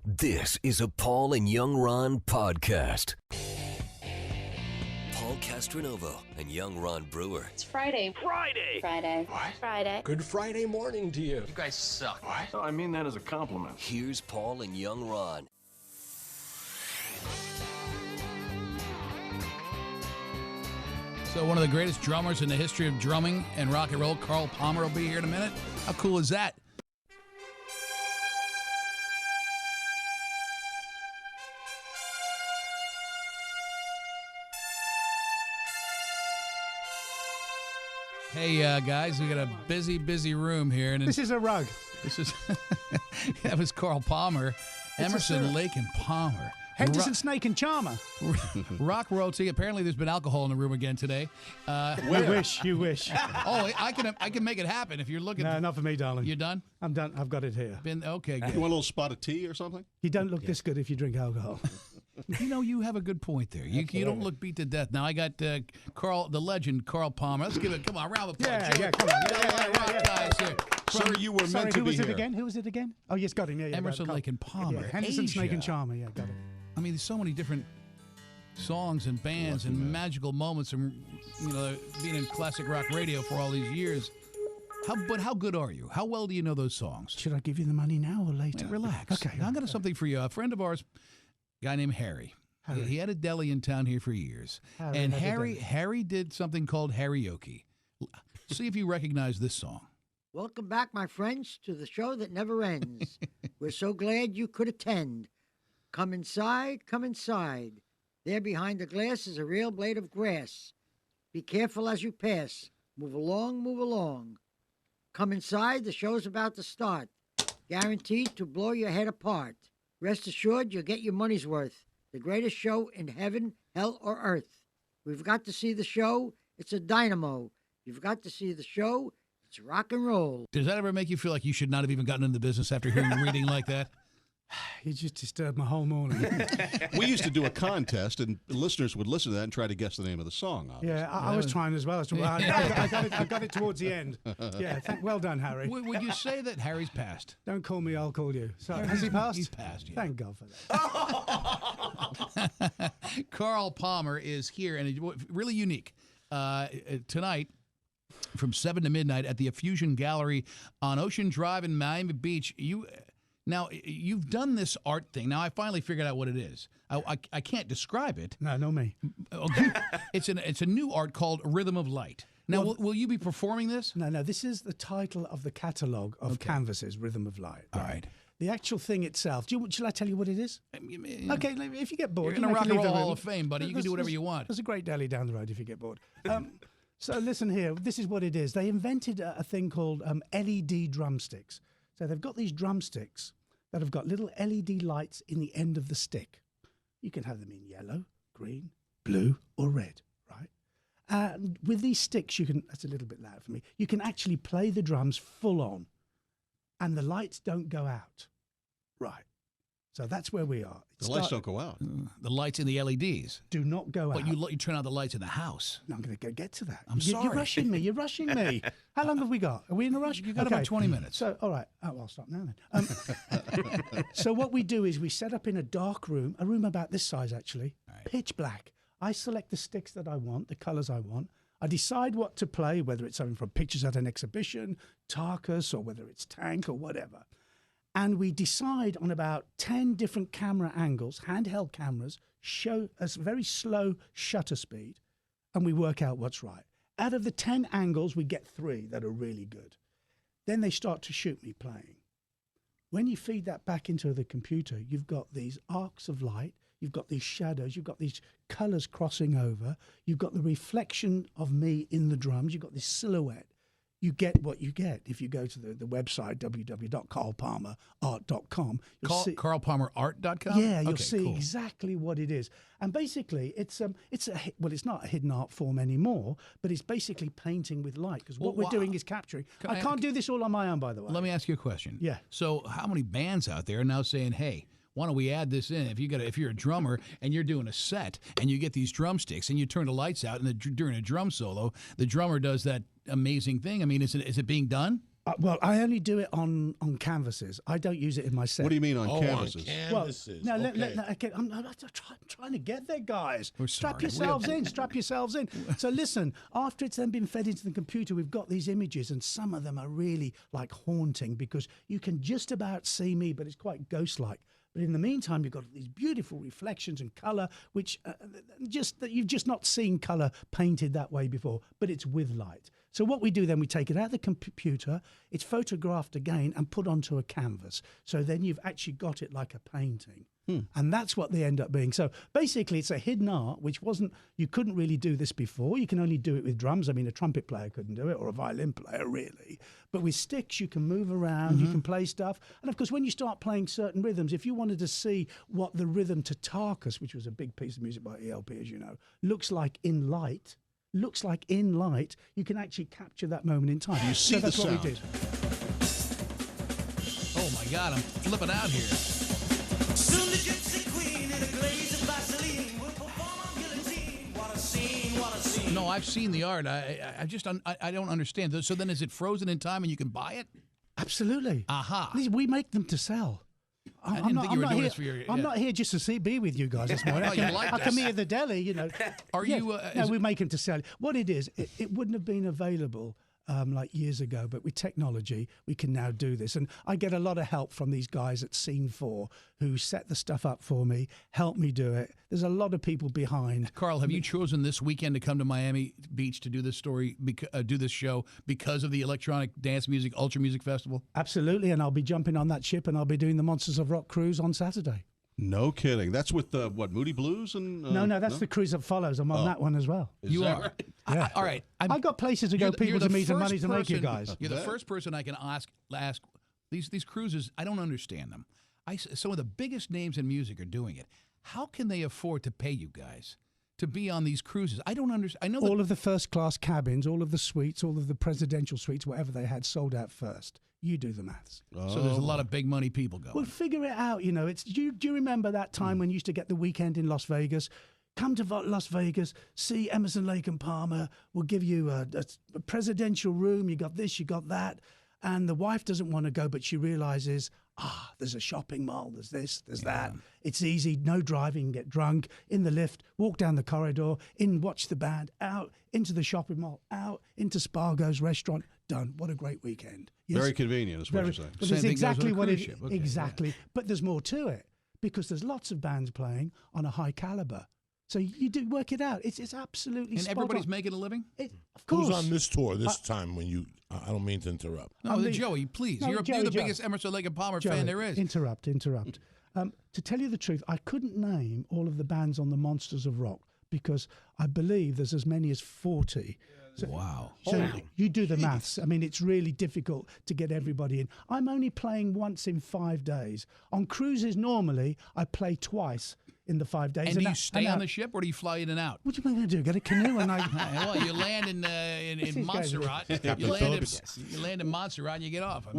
This is a Paul and Young Ron podcast. Paul Castronovo and Young Ron Brewer. It's Friday. Friday. What? Friday. Good Friday morning to you. You guys suck. What? Oh, I mean that as a compliment. Here's Paul and Young Ron. So one of the greatest drummers in the history of drumming and rock and roll, Carl Palmer, will be here in a minute. How cool is that? Hey, guys, we got a busy room here. And this is a rug. This is that was Carl Palmer, Emerson, Lake, and Palmer. Henderson, Snake, and Charmer. Rock royalty. Apparently, there's been alcohol in the room again today. You wish. Oh, I can make it happen if you're looking. No, not for me, darling. You done? I'm done. I've got it here. Okay, good. You want a little spot of tea or something? You don't look this good if you drink alcohol. You know, you have a good point there. You don't look beat to death. Now, I got Carl, the legend, Carl Palmer. Let's give it, come on, round of applause. Yeah, come on. Guys here. Sir, you were meant to be here. Who was it again? Oh, yes, got him. Yeah, Emerson, Lake, and Palmer. Yeah, Henderson, Asia. Snake, and Charmer. Yeah, got it. I mean, there's so many different songs and bands and magical moments, and being in classic rock radio for all these years. How good are you? How well do you know those songs? Should I give you the money now or later? Relax. Okay. Now, I got something for you. A friend of ours, a guy named Harry. He had a deli in town here for years. Harry did something called karaoke. See if you recognize this song. Welcome back, my friends, to the show that never ends. We're so glad you could attend. Come inside, come inside. There behind the glass is a real blade of grass. Be careful as you pass. Move along, move along. Come inside, the show's about to start. Guaranteed to blow your head apart. Rest assured you'll get your money's worth. The greatest show in heaven, hell, or earth. We've got to see the show. It's a dynamo. You've got to see the show. It's rock and roll. Does that ever make you feel like you should not have even gotten into the business after hearing reading like that? You just disturbed my whole morning. We used to do a contest, and listeners would listen to that and try to guess the name of the song. Obviously. Yeah, I was trying as well. I got it towards the end. Yeah, well done, Harry. Would you say that Harry's passed? Don't call me, I'll call you. So, has he passed? He's passed, yeah. Thank God for that. Carl Palmer is here, and it's really unique. Tonight, from 7 to midnight at the Effusion Gallery on Ocean Drive in Miami Beach. Now, you've done this art thing. Now, I finally figured out what it is. I can't describe it. No me. Okay. It's a new art called Rhythm of Light. Now, will you be performing this? No. This is the title of the catalogue of canvases, Rhythm of Light. All right. The actual thing itself. Shall I tell you what it is? Okay, if you get bored. You're in the Rock and Roll Hall of Fame, buddy. You can do whatever you want. There's a great deli down the road if you get bored. So listen here. This is what it is. They invented a thing called LED drumsticks. So they've got these drumsticks that have got little LED lights in the end of the stick. You can have them in yellow, green, blue, or red, right? And with these sticks, that's a little bit loud for me, you can actually play the drums full on, and the lights don't go out, right? So that's where we are. The lights don't go out. The lights in the LEDs do not go out. But you turn out the lights in the house. No, I'm going to get to that. Sorry. You're rushing me. You're rushing me. How long have we got? Are we in a rush? You've got about 20 minutes. So, all right. Oh, well, I'll stop now then. So what we do is we set up in a dark room, a room about this size actually, right. Pitch black. I select the sticks that I want, the colours I want. I decide what to play, whether it's something from Pictures at an Exhibition, Tarkus, or whether it's Tank or whatever. And we decide on about 10 different camera angles, handheld cameras, show us very slow shutter speed, and we work out what's right. Out of the 10 angles, we get 3 that are really good. Then they start to shoot me playing. When you feed that back into the computer, you've got these arcs of light, you've got these shadows, you've got these colors crossing over, you've got the reflection of me in the drums, you've got this silhouette. You get what you get if you go to the website, www.carlpalmerart.com. CarlPalmerArt.com? Yeah, you'll see exactly what it is. And basically, it's not a hidden art form anymore, but it's basically painting with light, because what we're doing is capturing. I can't do this all on my own, by the way. Let me ask you a question. Yeah. So how many bands out there are now saying, hey, why don't we add this in? If you're a drummer and you're doing a set and you get these drumsticks and you turn the lights out and during a drum solo, the drummer does that amazing thing. I mean, is it being done? Well, I only do it on canvases. I don't use it in my set. What do you mean on canvases? On canvases. Well, okay. I'm trying to get there, guys. We're Strap sorry. yourselves in. Strap yourselves in. So listen, after it's then been fed into the computer, we've got these images, and some of them are really like haunting because you can just about see me, but it's quite ghost-like. But in the meantime, you've got these beautiful reflections and colour, which you've just not seen colour painted that way before, but it's with light. So what we do then, we take it out of the computer, it's photographed again and put onto a canvas. So then you've actually got it like a painting. And that's what they end up being. So basically it's a hidden art, which you couldn't really do this before. You can only do it with drums. I mean, a trumpet player couldn't do it, or a violin player really. But with sticks, you can move around, you can play stuff. And of course, when you start playing certain rhythms, if you wanted to see what the rhythm to Tarkus, which was a big piece of music by ELP, as you know, looks like in light, you can actually capture that moment in time. You see that's the what sound. we did. Oh my God, I'm flipping out here. Soon the gypsy queen in a glaze of Vaseline will perform on guillotine. What a scene, what a scene. No, I've seen the art. I don't understand. So then is it frozen in time and you can buy it? Absolutely. Aha. We make them to sell. I didn't think you were doing this for your... I'm not here just to be with you guys this morning. Oh, you like I this. come here at the deli, you know. Are Yes. you... No, we make them to sell. What it is, it wouldn't have been available like years ago, but with technology, we can now do this. And I get a lot of help from these guys at Scene 4 who set the stuff up for me, help me do it. There's a lot of people behind. Carl, have you chosen this weekend to come to Miami Beach to do this do this show because of the Electronic Dance Music Ultra Music Festival? Absolutely, and I'll be jumping on that ship and I'll be doing the Monsters of Rock cruise on Saturday. No kidding. That's with Moody Blues and No, that's the cruise that follows. I'm on that one as well. Is You that are. right? Yeah. I've got I've got places to go, people to meet, and money to make, you guys. You're the first person I can ask these cruises. I don't understand them. Some of the biggest names in music are doing it. How can they afford to pay you guys to be on these cruises? I don't understand. I know that All of the first-class cabins, all of the suites, all of the presidential suites, whatever they had, sold out first. You do the maths. so there's a lot of big money people going. Well, figure it out. You know, do you remember that time when you used to get the weekend in Las Vegas? Come to Las Vegas, see Emerson, Lake and Palmer. We'll give you a presidential room. You got this, you got that. And the wife doesn't want to go, but she realizes, there's a shopping mall, there's this, there's that. It's easy, no driving, get drunk, in the lift, walk down the corridor, watch the band, out, into the shopping mall, out, into Spargo's restaurant, done. What a great weekend. Yes? Very convenient, is what you're saying. But Same it's thing goes exactly with a what cruise it ship. Okay, exactly. yeah. But there's more to it because there's lots of bands playing on a high caliber. So you do work it out. It's absolutely And spot everybody's on. making a living? Of course. Who's on this tour this time when you... I don't mean to interrupt. No, Joey, please. No, You're Joey, the Joe. biggest Emerson, Lake and Palmer Joey, fan there is. Interrupt. To tell you the truth, I couldn't name all of the bands on the Monsters of Rock because I believe there's as many as 40. Wow. So you do the maths. I mean, it's really difficult to get everybody in. I'm only playing once in 5 days. On cruises, normally, I play twice in the 5 days. And do you stay on the ship or do you fly in and out? What am I going to do? Get a canoe and Well, you land in Montserrat. You land in Montserrat and you get off. I mean,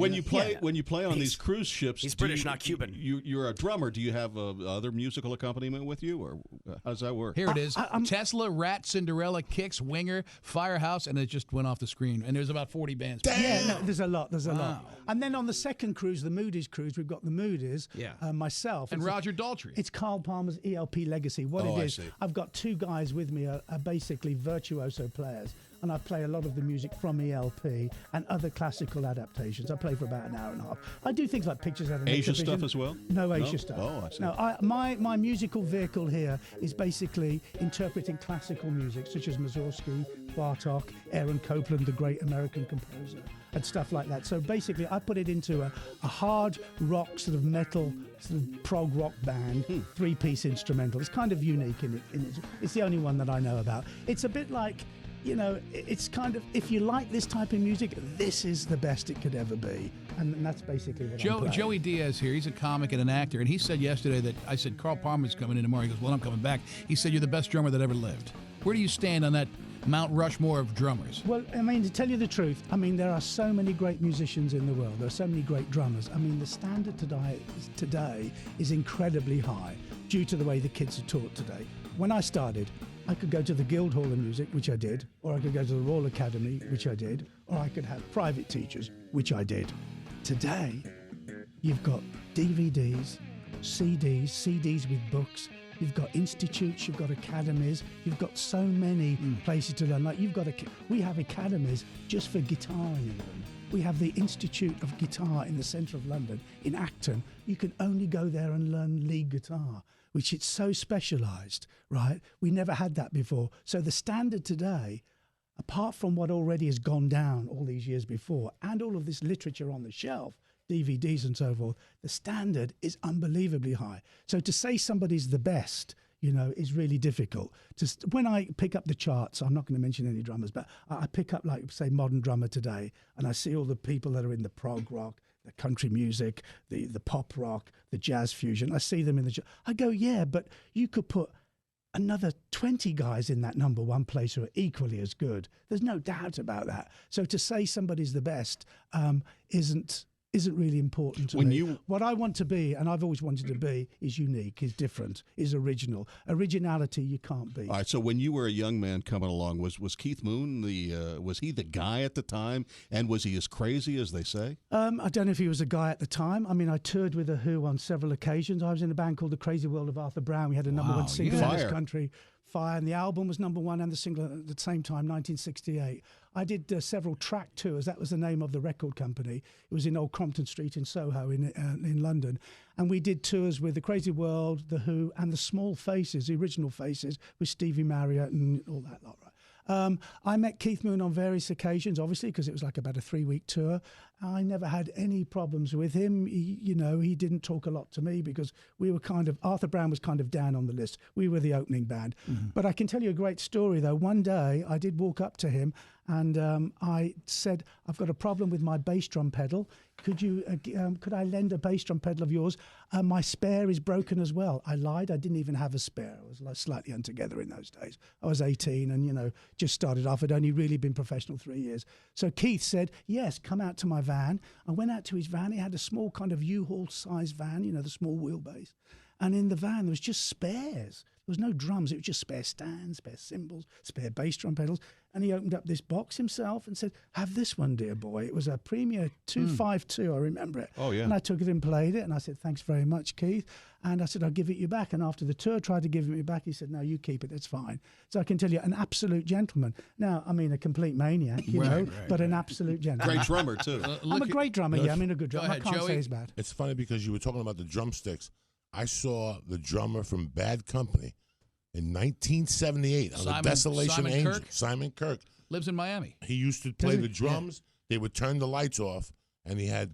When you play on these cruise ships, He's British, not Cuban. You're a drummer. Do you have other musical accompaniment with you, or how does that work? Here it is. Tesla, Rat, Cinderella, Kicks, Winger, Firehouse, and it just went off the screen. And there's about 40 bands. Yeah, no, there's a lot. And then on the second cruise, the Moody's cruise, we've got the Moody's, myself. And It's Roger Daltrey. It's Carl Palmer's ELP legacy. What Oh, it I is, see. I've got two guys with me, are basically virtuoso players, and I play a lot of the music from ELP and other classical adaptations. I play for about an hour and a half. I do things like pictures at an Asia exhibition. stuff as well? No Asia stuff. Oh, I see. No, my musical vehicle here is basically interpreting classical music, such as Mussorgsky, Bartok, Aaron Copland, the great American composer, and stuff like that. So basically, I put it into a hard rock, sort of metal, sort of prog rock band, three-piece instrumental. It's kind of unique in it. It's the only one that I know about. It's a bit like, you know, it's kind of, if you like this type of music, this is the best it could ever be. And that's basically what I'm playing. Joey Diaz here. He's a comic and an actor. And he said yesterday that I said, Carl Palmer's coming in tomorrow. He goes, well, I'm coming back. He said, you're the best drummer that ever lived. Where do you stand on that Mount Rushmore of drummers? Well, I mean, to tell you the truth, I mean, there are so many great musicians in the world. There are so many great drummers. I mean, the standard today is incredibly high due to the way the kids are taught today. when I started, I could go to the Guildhall of Music, which I did, or I could go to the Royal Academy, which I did, or I could have private teachers, which I did. Today, you've got DVDs, CDs with books. You've got institutes, you've got academies, you've got so many places to learn. Like we have academies just for guitar in England. We have the Institute of Guitar in the centre of London, in Acton. You can only go there and learn lead guitar, which it's so specialised, right? We never had that before. So the standard today, apart from what already has gone down all these years before, and all of this literature on the shelf, DVDs and so forth, the standard is unbelievably high. So to say somebody's the best, is really difficult. When I pick up the charts, I'm not going to mention any drummers, but I pick up, like, say, modern drummer today, and I see all the people that are in the prog rock, the country music, the pop rock, the jazz fusion. I see them in the... I go, yeah, but you could put another 20 guys in that number one place who are equally as good. There's no doubt about that. So to say somebody's the best isn't really important to me. What I want to be, and I've always wanted to be, is unique, is different, is original. Originality you can't beat. All right, so when you were a young man coming along, was Keith Moon was he the guy at the time, and was he as crazy as they say? I don't know if he was a guy at the time. I mean, I toured with The Who on several occasions. I was in a band called The Crazy World of Arthur Brown. We had a number one single in this country, Fire, and the album was number one and the single at the same time, 1968. I did several track tours. That was the name of the record company. It was in Old Crompton Street in Soho in London. And we did tours with The Crazy World, The Who, and the Small Faces, the original Faces, with Stevie Marriott and all that lot, right? I met Keith Moon on various occasions, obviously, because it was like about a 3-week tour. I never had any problems with him. He didn't talk a lot to me because we were Arthur Brown was kind of down on the list. We were the opening band. Mm-hmm. But I can tell you a great story, though. One day I did walk up to him and I said, I've got a problem with my bass drum pedal. Could I lend a bass drum pedal of yours? My spare is broken as well. I lied. I didn't even have a spare. I was like slightly untogether in those days. I was 18 and, just started off. I'd only really been professional 3 years. So Keith said, yes, come out to my van. I went out to his van. He had a small kind of U-Haul size van, the small wheelbase. And in the van, there was just spares. There was no drums. It was just spare stands, spare cymbals, spare bass drum pedals. And he opened up this box himself and said, have this one, dear boy. It was a Premier 252, I remember it. Oh, yeah. And I took it and played it. And I said, thanks very much, Keith. And I said, I'll give it you back. And after the tour, tried to give it me back. He said, no, you keep it. It's fine. So I can tell you, an absolute gentleman. Now, I mean, a complete maniac, but an absolute gentleman. Great drummer, too. I'm a great drummer, yeah. I mean, a good drummer. I can't say he's bad. It's funny because you were talking about the drumsticks. I saw the drummer from Bad Company in 1978 on the Desolation Angel. Simon Kirk. Lives in Miami. He used to play the drums. Yeah. They would turn the lights off, and he had,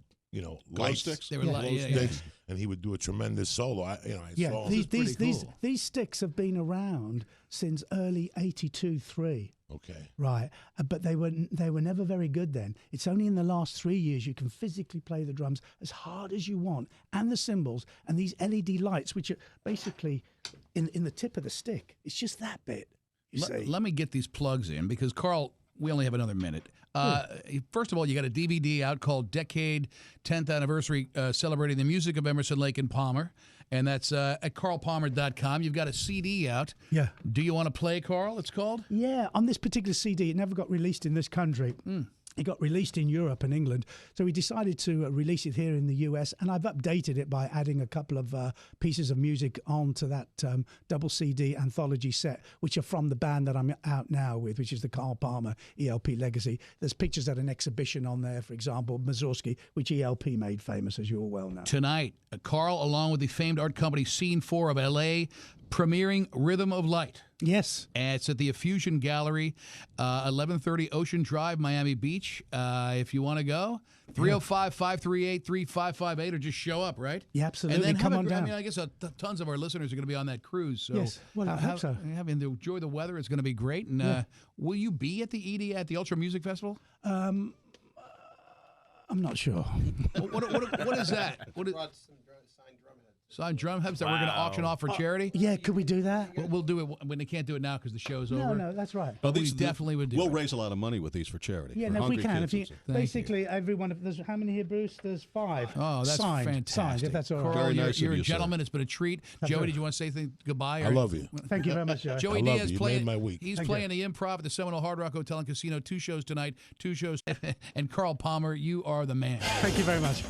glow sticks. They were glow sticks, and he would do a tremendous solo. I saw these sticks have been around since early 82-3. Okay. Right. But they were never very good then. It's only in the last 3 years you can physically play the drums as hard as you want, and the cymbals, and these LED lights, which are basically in the tip of the stick. It's just that bit, you see. Let me get these plugs in, because, Carl, we only have another minute. First of all, you got a DVD out called Decade 10th Anniversary, celebrating the music of Emerson, Lake, and Palmer. And that's at carlpalmer.com. You've got a CD out. Yeah. Do You Want to Play, Carl, it's called? Yeah, on this particular CD, it never got released in this country. It got released in Europe and England. So we decided to release it here in the US, and I've updated it by adding a couple of pieces of music onto that double CD anthology set, which are from the band that I'm out now with, which is the Carl Palmer ELP Legacy. There's pictures at an exhibition on there, for example, Mussorgsky, which ELP made famous, as you all well know. Tonight, Carl, along with the famed art company Scene 4 of L.A., premiering Rhythm of Light. Yes. And it's at the Effusion Gallery, 1130 Ocean Drive, Miami Beach. If you want to go, 305-538-3558, or just show up, right? Yeah, absolutely. And then come on down. I mean, I guess tons of our listeners are going to be on that cruise. So yes, well, I hope so. Enjoy the weather. It's going to be great. And will you be at the at the Ultra Music Festival? I'm not sure. What is that? Brought some signed drum heads. Signed drum heads that we're going to auction off for charity. Yeah, could we do that? We'll do it when they can't do it now because the show's No, over. no, that's right. Oh, We definitely would do We'll it. raise a lot of money with these for charity. Yeah, for no, if we hungry can. kids If you, and stuff. basically, everyone. There's how many here, Bruce? There's 5. Oh, that's signed, fantastic. Signed, if that's all right. Carl, Very nice of you're a you, sir. gentleman. It's been a treat. Joey, did you want to say goodbye? I love you. Thank you very much, Joey. Joey I love Diaz you. You playing. made my week. He's Thank playing the Improv at the Seminole Hard Rock Hotel and Casino. 2 shows tonight. 2 shows. And Carl Palmer, you are the man. Thank you very much.